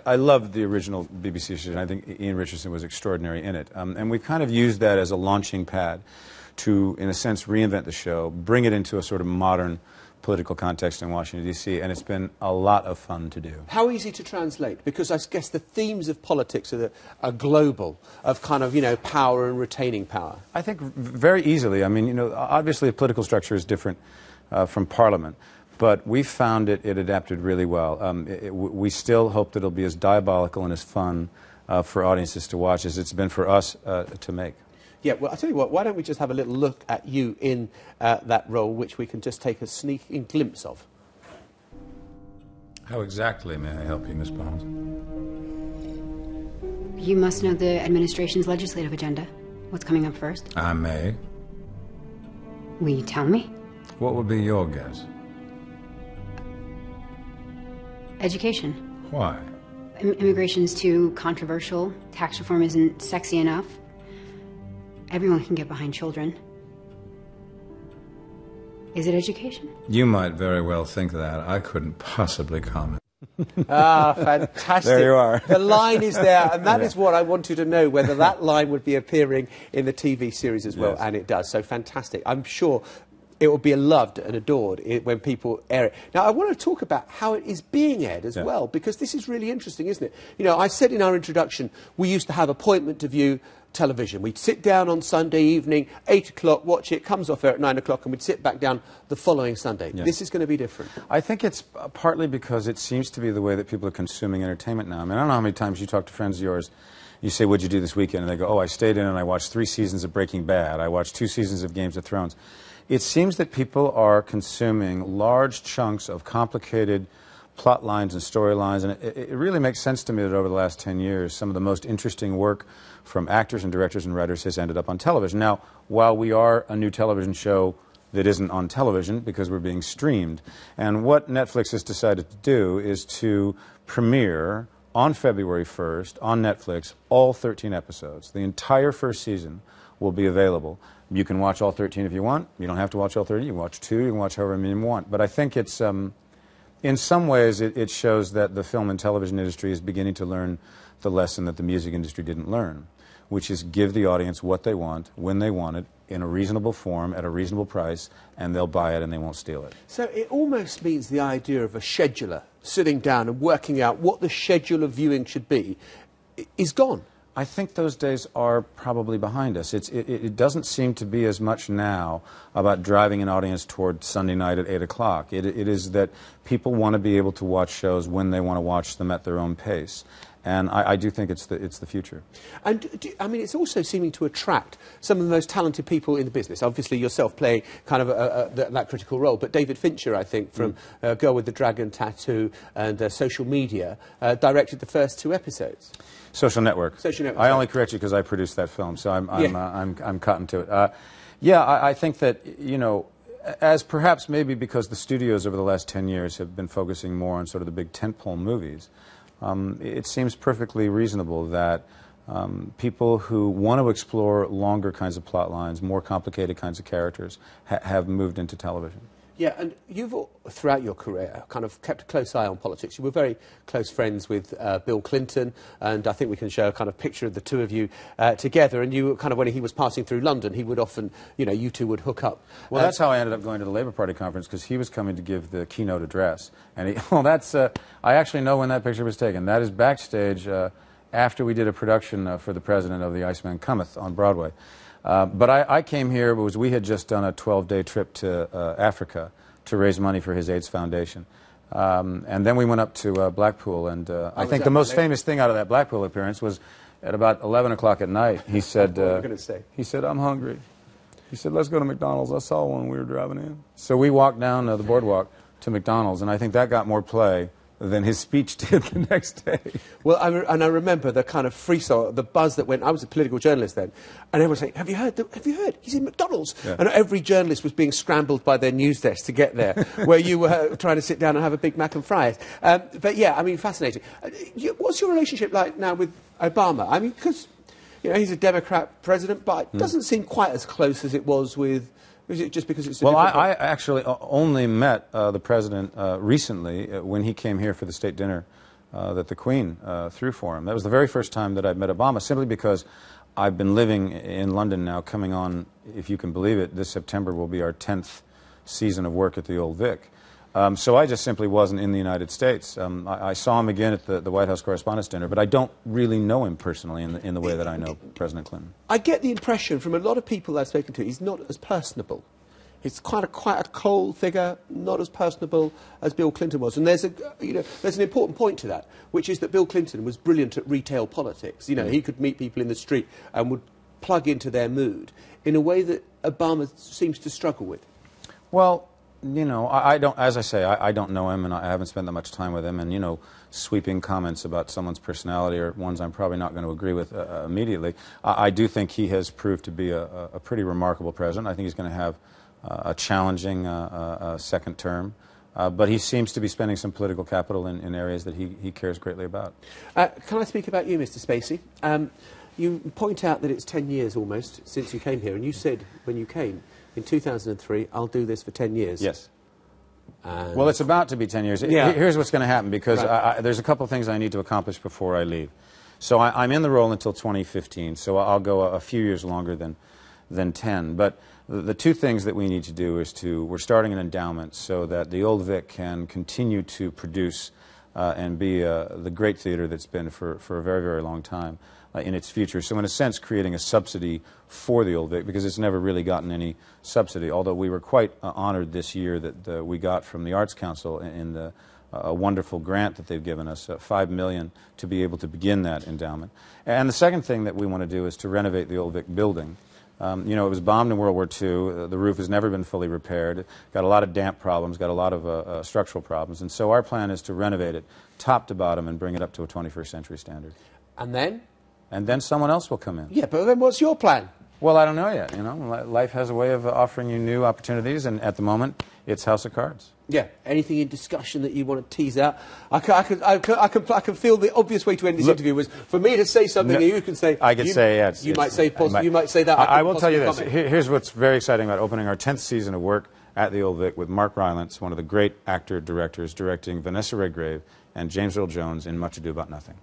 I loved the original BBC season. I think Ian Richardson was extraordinary in it. And we kind of used that as a launching pad to, in a sense, reinvent the show, bring it into a sort of modern political context in Washington, D.C., and it's been a lot of fun to do. How easy to translate? Because I guess the themes of politics are global, of kind of, you know, power and retaining power. I think very easily. I mean, you know, obviously a political structure is different from Parliament, but we found it adapted really well. We still hope that it'll be as diabolical and as fun for audiences to watch as it's been for us to make. Yeah, well, I'll tell you what, why don't we just have a little look at you in that role, which we can just take a sneaking glimpse of. How exactly may I help you, Miss Barnes? You must know the administration's legislative agenda. What's coming up first? I may. Will you tell me? What would be your guess? Education. Why? Immigration is too controversial. Tax reform isn't sexy enough. Everyone can get behind children. Is it education? You might very well think that. I couldn't possibly comment. Ah, fantastic. There you are. The line is there, and that is what I want you to know, whether that line would be appearing in the TV series as well, yes. And it does. So fantastic. I'm sure it will be loved and adored when people air it. Now, I want to talk about how it is being aired as well, because this is really interesting, isn't it? You know, I said in our introduction, we used to have appointment to view television. We'd sit down on Sunday evening, 8 o'clock, watch it, comes off air at 9 o'clock, and we'd sit back down the following Sunday. Yeah. This is going to be different. I think it's partly because it seems to be the way that people are consuming entertainment now. I mean, I don't know how many times you talk to friends of yours, you say, what'd you do this weekend? And they go, oh, I stayed in and I watched 3 seasons of Breaking Bad. I watched 2 seasons of Games of Thrones. It seems that people are consuming large chunks of complicated plot lines and storylines, and it really makes sense to me that over the last 10 years, some of the most interesting work from actors and directors and writers has ended up on television. Now, while we are a new television show that isn't on television because we're being streamed, and what Netflix has decided to do is to premiere on February 1st on Netflix all 13 episodes. The entire first season will be available. You can watch all 13 if you want. You don't have to watch all 30. You can watch 2. You can watch however many you want. But I think it's, in some ways, it shows that the film and television industry is beginning to learn the lesson that the music industry didn't learn, which is give the audience what they want, when they want it, in a reasonable form, at a reasonable price, and they'll buy it and they won't steal it. So it almost means the idea of a scheduler sitting down and working out what the schedule of viewing should be is gone. I think those days are probably behind us. It doesn't seem to be as much now about driving an audience toward Sunday night at 8 o'clock. It is that people want to be able to watch shows when they want to watch them at their own pace. And I do think it's the future. And, I mean, it's also seeming to attract some of the most talented people in the business. Obviously, yourself playing kind of that critical role. But David Fincher, I think, from Girl with the Dragon Tattoo and Social Media, directed the first 2 episodes. Social Network. Social Network. I only correct you because I produced that film, so I'm cotton to it. Yeah, I think that, you know, as perhaps maybe because the studios over the last 10 years have been focusing more on sort of the big tentpole movies, it seems perfectly reasonable that people who want to explore longer kinds of plot lines, more complicated kinds of characters, have moved into television. Yeah, and you've, throughout your career, kind of kept a close eye on politics. You were very close friends with Bill Clinton, and I think we can show a kind of picture of the two of you together. And you kind of, when he was passing through London, he would often, you know, you two would hook up. Well, that's how I ended up going to the Labour Party conference, because he was coming to give the keynote address. And well, that's, I actually know when that picture was taken. That is backstage after we did a production for the president of The Iceman Cometh on Broadway. But I came here because we had just done a 12-day trip to Africa to raise money for his AIDS Foundation. And then we went up to Blackpool, and I think the most famous thing out of that Blackpool appearance was at about 11 o'clock at night, he said, what were you going to say? He said, I'm hungry. He said, let's go to McDonald's. I saw one when we were driving in. So we walked down the boardwalk to McDonald's, and I think that got more play than his speech did the next day. Well, I remember the kind of frisson, the buzz that went. I was a political journalist then, and everyone was saying, "Have you heard? Have you heard? He's in McDonald's." Yeah. And every journalist was being scrambled by their news desk to get there, where you were trying to sit down and have a Big Mac and fries. But yeah, I mean, fascinating. What's your relationship like now with Obama? I mean, because you know he's a Democrat president, but it doesn't seem quite as close as it was with. Is it just because it's a well, I actually only met the president recently when he came here for the state dinner that the Queen threw for him. That was the very first time that I'd met Obama, simply because I've been living in London now, coming on, if you can believe it, this September will be our 10th season of work at the Old Vic. So I just simply wasn't in the United States. I saw him again at the White House Correspondents' Dinner, but I don't really know him personally in the way that I know President Clinton. I get the impression from a lot of people I've spoken to, he's not as personable. He's quite a cold figure, not as personable as Bill Clinton was. And there's an important point to that, which is that Bill Clinton was brilliant at retail politics. You know, he could meet people in the street and would plug into their mood in a way that Obama seems to struggle with. Well, you know, I don't, as I say, I don't know him, and I haven't spent that much time with him, and, you know, sweeping comments about someone's personality are ones I'm probably not going to agree with immediately. I do think he has proved to be a pretty remarkable president. I think he's going to have a challenging second term, but he seems to be spending some political capital in areas that he cares greatly about. Can I speak about you, Mr. Spacey? You point out that it's 10 years almost since you came here, and you said when you came in 2003, I'll do this for 10 years. Yes. Well, it's about to be 10 years. Yeah. Here's what's going to happen, because right. there's a couple of things I need to accomplish before I leave. So I'm in the role until 2015, so I'll go a few years longer than 10. But the two things that we need to do is we're starting an endowment so that the Old Vic can continue to produce and be the great theater that's been for a very, very long time in its future. So in a sense, creating a subsidy for the Old Vic, because it's never really gotten any subsidy, although we were quite honored this year that we got from the Arts Council in a wonderful grant that they've given us, $5 million, to be able to begin that endowment. And the second thing that we want to do is to renovate the Old Vic building. You know, it was bombed in World War II. The roof has never been fully repaired. Got a lot of damp problems, got a lot of structural problems. And so our plan is to renovate it top to bottom and bring it up to a 21st century standard. And then? And then someone else will come in. Yeah, but then what's your plan? Well, I don't know yet. You know, life has a way of offering you new opportunities, and at the moment, it's House of Cards. Yeah. Anything in discussion that you want to tease out? I can feel the obvious way to end this interview was for me to say something, and you can say. I could say yeah. You might say that. I will tell you this. Here's what's very exciting about opening our 10th season of work at the Old Vic with Mark Rylance, one of the great actor-directors, directing Vanessa Redgrave and James Earl Jones in Much Ado About Nothing.